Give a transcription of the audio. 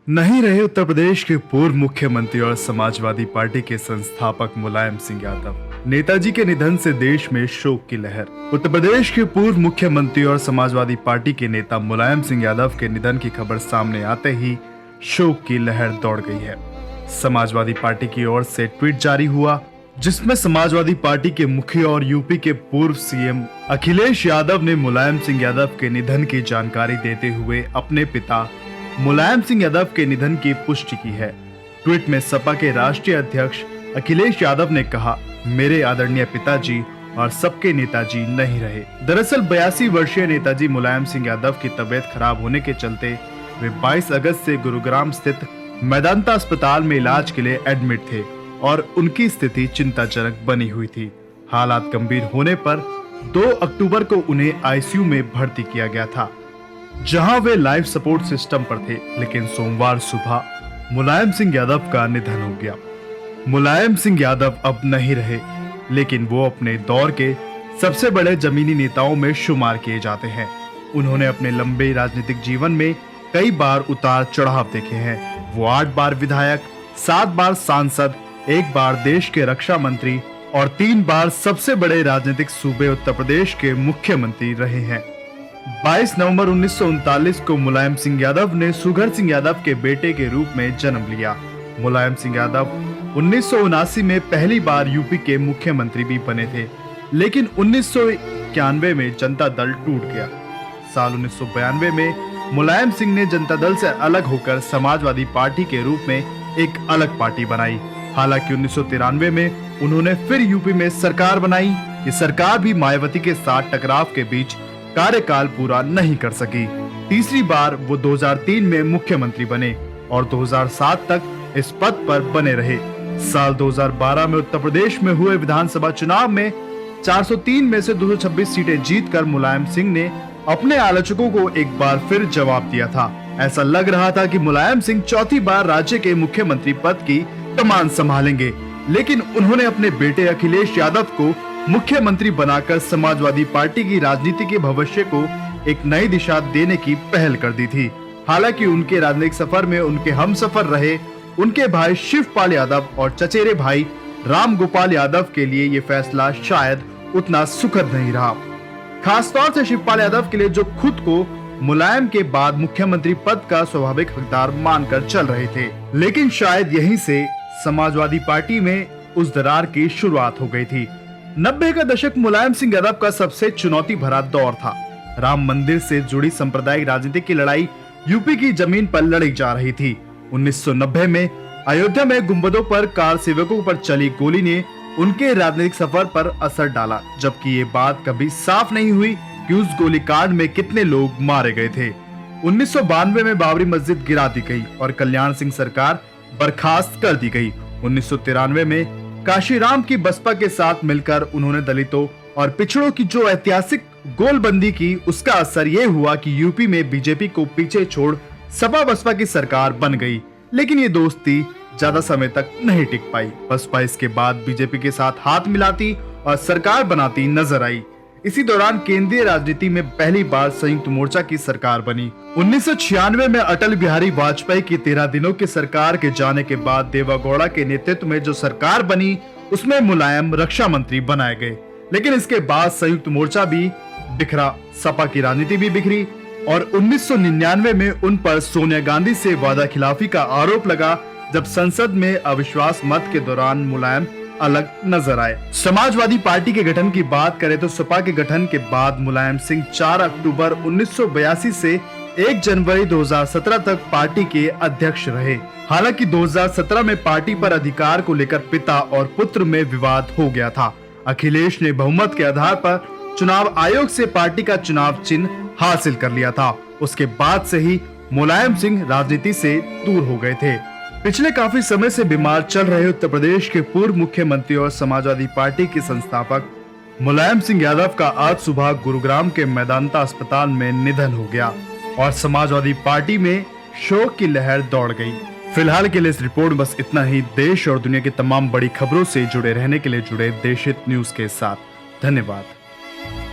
नहीं रहे उत्तर प्रदेश के पूर्व मुख्यमंत्री और समाजवादी पार्टी के संस्थापक मुलायम सिंह यादव। नेताजी के निधन से देश में शोक की लहर। उत्तर प्रदेश के पूर्व मुख्यमंत्री और समाजवादी पार्टी के नेता मुलायम सिंह यादव के निधन की खबर सामने आते ही शोक की लहर दौड़ गई है। समाजवादी पार्टी की ओर से ट्वीट जारी हुआ, जिसमें समाजवादी पार्टी के मुखिया और यूपी के पूर्व सीएम अखिलेश यादव ने मुलायम सिंह यादव के निधन की जानकारी देते हुए अपने पिता मुलायम सिंह यादव के निधन की पुष्टि की है। ट्वीट में सपा के राष्ट्रीय अध्यक्ष अखिलेश यादव ने कहा, मेरे आदरणीय पिताजी और सबके नेताजी नहीं रहे। दरअसल 82 वर्षीय नेताजी मुलायम सिंह यादव की तबीयत खराब होने के चलते वे 22 अगस्त से गुरुग्राम स्थित मेदांता अस्पताल में इलाज के लिए एडमिट थे और उनकी स्थिति चिंताजनक बनी हुई थी। हालात गंभीर होने पर 2 अक्टूबर को उन्हें आईसीयू में भर्ती किया गया था, जहां वे लाइफ सपोर्ट सिस्टम पर थे। लेकिन सोमवार सुबह मुलायम सिंह यादव का निधन हो गया। मुलायम सिंह यादव अब नहीं रहे, लेकिन वो अपने दौर के सबसे बड़े जमीनी नेताओं में शुमार किए जाते हैं। उन्होंने अपने लंबे राजनीतिक जीवन में कई बार उतार चढ़ाव देखे हैं। वो 8 बार विधायक, 7 बार सांसद, 1 बार देश के रक्षा मंत्री और 3 बार सबसे बड़े राजनीतिक सूबे उत्तर प्रदेश के मुख्यमंत्री रहे हैं। 22 नवंबर 1939 को मुलायम सिंह यादव ने सुघर सिंह यादव के बेटे के रूप में जन्म लिया। मुलायम सिंह यादव 1979 में पहली बार यूपी के मुख्यमंत्री भी बने थे, लेकिन 1991 में जनता दल टूट गया। साल 1992 में मुलायम सिंह ने जनता दल से अलग होकर समाजवादी पार्टी के रूप में एक अलग पार्टी बनाई। हालांकि 1993 में उन्होंने फिर यूपी में सरकार बनाई। ये सरकार भी मायावती के साथ टकराव के बीच कार्यकाल पूरा नहीं कर सकी। तीसरी बार वो 2003 में मुख्यमंत्री बने और 2007 तक इस पद पर बने रहे। साल 2012 में उत्तर प्रदेश में हुए विधानसभा चुनाव में 403 में से 226 सीटें जीतकर मुलायम सिंह ने अपने आलोचकों को एक बार फिर जवाब दिया था। ऐसा लग रहा था कि मुलायम सिंह चौथी बार राज्य के मुख्यमंत्री पद की कमान संभालेंगे, लेकिन उन्होंने अपने बेटे अखिलेश यादव को मुख्यमंत्री बनाकर समाजवादी पार्टी की राजनीति के भविष्य को एक नई दिशा देने की पहल कर दी थी। हालांकि उनके राजनीतिक सफर में उनके हमसफर रहे उनके भाई शिवपाल यादव और चचेरे भाई राम गोपाल यादव के लिए ये फैसला शायद उतना सुखद नहीं रहा। खासतौर से शिवपाल यादव के लिए, जो खुद को मुलायम के बाद मुख्यमंत्री पद का स्वाभाविक हकदार मानकर चल रहे थे। लेकिन शायद यहीं से समाजवादी पार्टी में उस दरार की शुरुआत हो गई थी। 90 का दशक मुलायम सिंह यादव का सबसे चुनौती भरा दौर था। राम मंदिर से जुड़ी सांप्रदायिक राजनीति की लड़ाई यूपी की जमीन पर लड़ी जा रही थी। 1990 में अयोध्या में गुंबदों पर कार सेवकों पर चली गोली ने उनके राजनीतिक सफर पर असर डाला, जबकि ये बात कभी साफ नहीं हुई कि उस गोलीकांड में कितने लोग मारे गए थे। 1992 में बाबरी मस्जिद गिरा दी गई और कल्याण सिंह सरकार बर्खास्त कर दी गई। 1993 में काशीराम की बसपा के साथ मिलकर उन्होंने दलितों और पिछड़ों की जो ऐतिहासिक गोलबंदी की, उसका असर ये हुआ कि यूपी में बीजेपी को पीछे छोड़ सपा बसपा की सरकार बन गई। लेकिन ये दोस्ती ज्यादा समय तक नहीं टिक पाई। बसपा इसके बाद बीजेपी के साथ हाथ मिलाती और सरकार बनाती नजर आई। इसी दौरान केंद्रीय राजनीति में पहली बार संयुक्त मोर्चा की सरकार बनी। 1996 में अटल बिहारी वाजपेयी की 13 दिनों की सरकार के जाने के बाद देवेगौड़ा के नेतृत्व में जो सरकार बनी, उसमें मुलायम रक्षा मंत्री बनाए गए। लेकिन इसके बाद संयुक्त मोर्चा भी बिखरा, सपा की राजनीति भी बिखरी और 1999 में उन पर सोनिया गांधी से वादा खिलाफी का आरोप लगा, जब संसद में अविश्वास मत के दौरान मुलायम अलग नजर आए। समाजवादी पार्टी के गठन की बात करें तो सपा के गठन के बाद मुलायम सिंह 4 अक्टूबर 1982 से 1 जनवरी 2017 तक पार्टी के अध्यक्ष रहे। हालांकि 2017 में पार्टी पर अधिकार को लेकर पिता और पुत्र में विवाद हो गया था। अखिलेश ने बहुमत के आधार पर चुनाव आयोग से पार्टी का चुनाव चिन्ह हासिल कर लिया था। उसके बाद से ही मुलायम सिंह राजनीति से दूर हो गए थे। पिछले काफी समय से बीमार चल रहे उत्तर प्रदेश के पूर्व मुख्यमंत्री और समाजवादी पार्टी के संस्थापक मुलायम सिंह यादव का आज सुबह गुरुग्राम के मेदांता अस्पताल में निधन हो गया और समाजवादी पार्टी में शोक की लहर दौड़ गई। फिलहाल के लिए इस रिपोर्ट में बस इतना ही। देश और दुनिया की तमाम बड़ी खबरों से जुड़े रहने के लिए जुड़े देशहित न्यूज के साथ। धन्यवाद।